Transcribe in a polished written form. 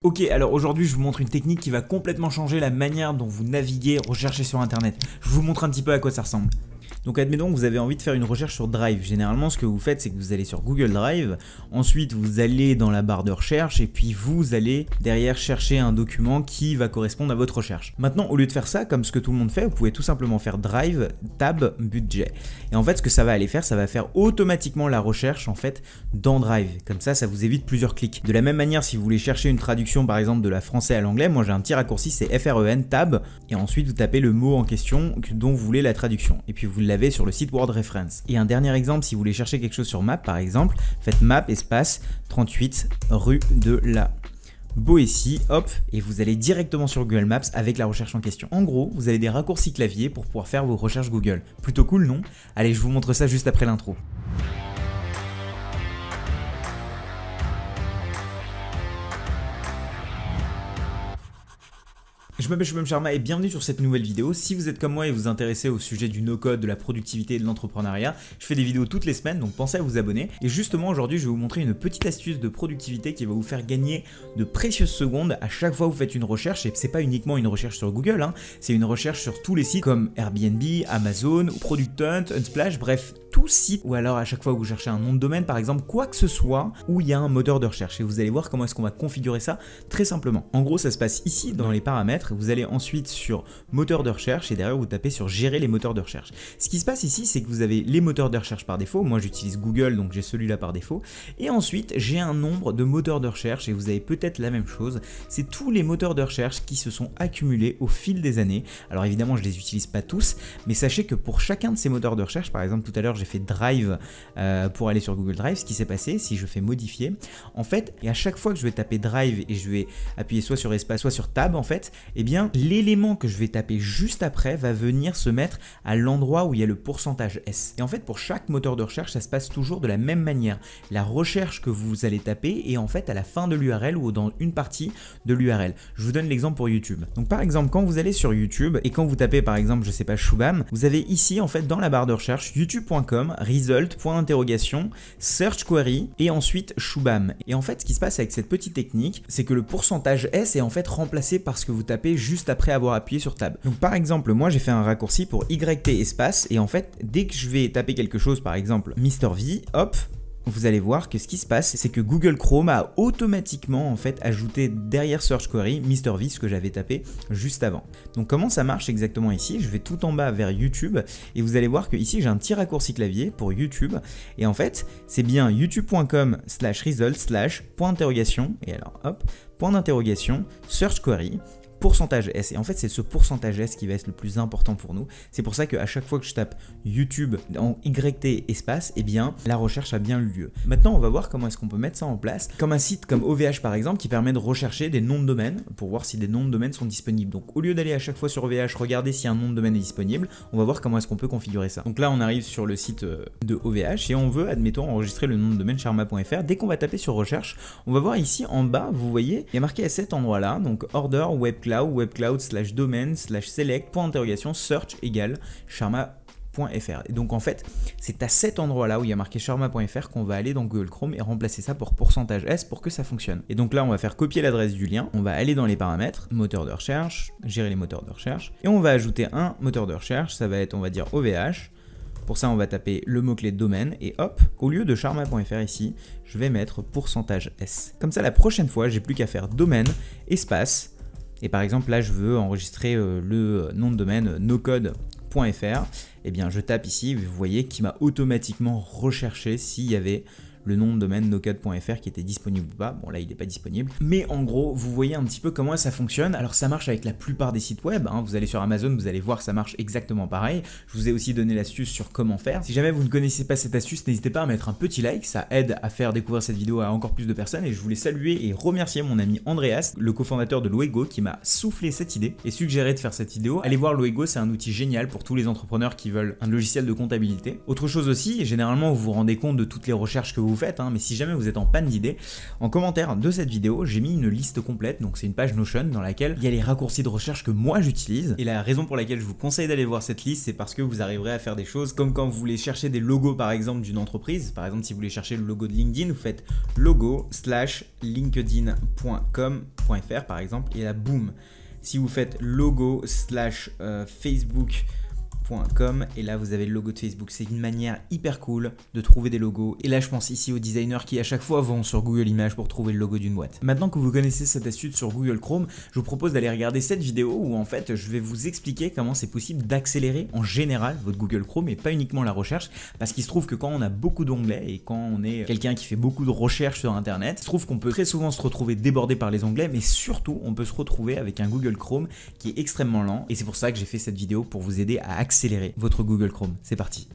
Ok, alors aujourd'hui je vous montre une technique qui va complètement changer la manière dont vous naviguez, recherchez sur internet. Je vous montre un petit peu à quoi ça ressemble. Donc admettons que vous avez envie de faire une recherche sur Drive. Généralement ce que vous faites c'est que vous allez sur Google Drive, ensuite vous allez dans la barre de recherche et puis vous allez derrière chercher un document qui va correspondre à votre recherche. Maintenant au lieu de faire ça comme ce que tout le monde fait, vous pouvez tout simplement faire Drive, Tab, Budget. Et en fait ce que ça va aller faire, ça va faire automatiquement la recherche en fait dans Drive. Comme ça vous évite plusieurs clics. De la même manière si vous voulez chercher une traduction par exemple de la français à l'anglais, moi j'ai un petit raccourci c'est FREN, Tab, et ensuite vous tapez le mot en question dont vous voulez la traduction. Et puis vous l'avez sur le site Word Reference. Et un dernier exemple, si vous voulez chercher quelque chose sur Map par exemple, faites Map espace 38 rue de la Boétie, hop, et vous allez directement sur Google Maps avec la recherche en question. En gros, vous avez des raccourcis clavier pour pouvoir faire vos recherches Google. Plutôt cool, non? Allez, je vous montre ça juste après l'intro. Je m'appelle Shubham Sharma et bienvenue sur cette nouvelle vidéo. Si vous êtes comme moi et vous intéressez au sujet du no-code, de la productivité et de l'entrepreneuriat, je fais des vidéos toutes les semaines, donc pensez à vous abonner. Et justement aujourd'hui je vais vous montrer une petite astuce de productivité qui va vous faire gagner de précieuses secondes à chaque fois que vous faites une recherche. Et c'est pas uniquement une recherche sur Google, c'est une recherche sur tous les sites comme Airbnb, Amazon, Product Hunt, Unsplash, bref, tout site, ou alors à chaque fois que vous cherchez un nom de domaine par exemple, quoi que ce soit où il y a un moteur de recherche. Et vous allez voir comment est-ce qu'on va configurer ça très simplement. En gros ça se passe ici dans les paramètres. Vous allez ensuite sur moteur de recherche et derrière vous tapez sur gérer les moteurs de recherche. Ce qui se passe ici c'est que vous avez les moteurs de recherche par défaut. Moi j'utilise Google donc j'ai celui-là par défaut. Et ensuite j'ai un nombre de moteurs de recherche et vous avez peut-être la même chose. C'est tous les moteurs de recherche qui se sont accumulés au fil des années. Alors évidemment je les utilise pas tous, mais sachez que pour chacun de ces moteurs de recherche, par exemple tout à l'heure j'ai fait Drive pour aller sur Google Drive, ce qui s'est passé si je fais modifier, en fait, et à chaque fois que je vais taper Drive et je vais appuyer soit sur espace soit sur Tab en fait, et bien l'élément que je vais taper juste après va venir se mettre à l'endroit où il y a le pourcentage S. Et en fait pour chaque moteur de recherche ça se passe toujours de la même manière. La recherche que vous allez taper est en fait à la fin de l'URL ou dans une partie de l'URL. Je vous donne l'exemple pour YouTube. Donc par exemple quand vous allez sur YouTube et quand vous tapez par exemple je sais pas Shubham, vous avez ici en fait dans la barre de recherche youtube.com, result, point d'interrogation, search query et ensuite Shubham. Et en fait ce qui se passe avec cette petite technique c'est que le pourcentage S est en fait remplacé par ce que vous tapez juste après avoir appuyé sur Tab. Donc par exemple moi j'ai fait un raccourci pour YT espace et en fait dès que je vais taper quelque chose par exemple Mr V, hop, vous allez voir que ce qui se passe, c'est que Google Chrome a automatiquement en fait ajouté derrière Search Query Mr V, ce que j'avais tapé juste avant. Donc comment ça marche exactement ici? Je vais tout en bas vers YouTube et vous allez voir que ici j'ai un petit raccourci clavier pour YouTube et en fait c'est bien youtube.com/result/ point d'interrogation et alors hop, point d'interrogation, Search Query, pourcentage S. Et en fait c'est ce pourcentage S qui va être le plus important pour nous. C'est pour ça qu'à chaque fois que je tape YouTube en YT espace, eh bien la recherche a bien eu lieu. Maintenant on va voir comment est-ce qu'on peut mettre ça en place, comme un site comme OVH par exemple qui permet de rechercher des noms de domaine pour voir si des noms de domaine sont disponibles. Donc au lieu d'aller à chaque fois sur OVH regarder si un nom de domaine est disponible, on va voir comment est-ce qu'on peut configurer ça. Donc là on arrive sur le site de OVH et on veut admettons enregistrer le nom de domaine sharma.fr. Dès qu'on va taper sur recherche, on va voir ici en bas, vous voyez, il y a marqué à cet endroit là, donc order webcloud/domaine/select point d'interrogation search égale sharma.fr. Et donc en fait c'est à cet endroit là où il y a marqué sharma.fr qu'on va aller dans Google Chrome et remplacer ça pour pourcentage S pour que ça fonctionne. Et donc là on va faire copier l'adresse du lien, on va aller dans les paramètres, moteur de recherche, gérer les moteurs de recherche et on va ajouter un moteur de recherche, ça va être on va dire OVH. Pour ça on va taper le mot-clé de domaine et hop, au lieu de sharma.fr ici, je vais mettre pourcentage S. Comme ça la prochaine fois j'ai plus qu'à faire domaine, espace. Et par exemple là je veux enregistrer le nom de domaine nocode.fr, et bien je tape ici, vous voyez qu'il m'a automatiquement recherché s'il y avait le nom de domaine nocode.fr qui était disponible ou pas. Bon là il n'est pas disponible, mais en gros vous voyez un petit peu comment ça fonctionne. Alors ça marche avec la plupart des sites web, vous allez sur Amazon, vous allez voir ça marche exactement pareil. Je vous ai aussi donné l'astuce sur comment faire. Si jamais vous ne connaissez pas cette astuce, n'hésitez pas à mettre un petit like, ça aide à faire découvrir cette vidéo à encore plus de personnes. Et je voulais saluer et remercier mon ami Andreas, le cofondateur de Loego, qui m'a soufflé cette idée et suggéré de faire cette vidéo. Allez voir Loego, c'est un outil génial pour tous les entrepreneurs qui veulent un logiciel de comptabilité. Autre chose aussi, généralement vous vous rendez compte de toutes les recherches que vous faites, hein, mais si jamais vous êtes en panne d'idées, en commentaire de cette vidéo, j'ai mis une liste complète, donc c'est une page Notion dans laquelle il y a les raccourcis de recherche que moi j'utilise. Et la raison pour laquelle je vous conseille d'aller voir cette liste, c'est parce que vous arriverez à faire des choses comme quand vous voulez chercher des logos par exemple d'une entreprise. Par exemple, si vous voulez chercher le logo de LinkedIn, vous faites logo/linkedin.com.fr par exemple, et là boum. Si vous faites logo/facebook.com, et là vous avez le logo de Facebook. C'est une manière hyper cool de trouver des logos, et là je pense ici aux designers qui à chaque fois vont sur Google Images pour trouver le logo d'une boîte. Maintenant que vous connaissez cette astuce sur Google Chrome, je vous propose d'aller regarder cette vidéo où en fait je vais vous expliquer comment c'est possible d'accélérer en général votre Google Chrome et pas uniquement la recherche, parce qu'il se trouve que quand on a beaucoup d'onglets et quand on est quelqu'un qui fait beaucoup de recherches sur internet, il se trouve qu'on peut très souvent se retrouver débordé par les onglets, mais surtout on peut se retrouver avec un Google Chrome qui est extrêmement lent, et c'est pour ça que j'ai fait cette vidéo pour vous aider à accélérer votre Google Chrome. C'est parti.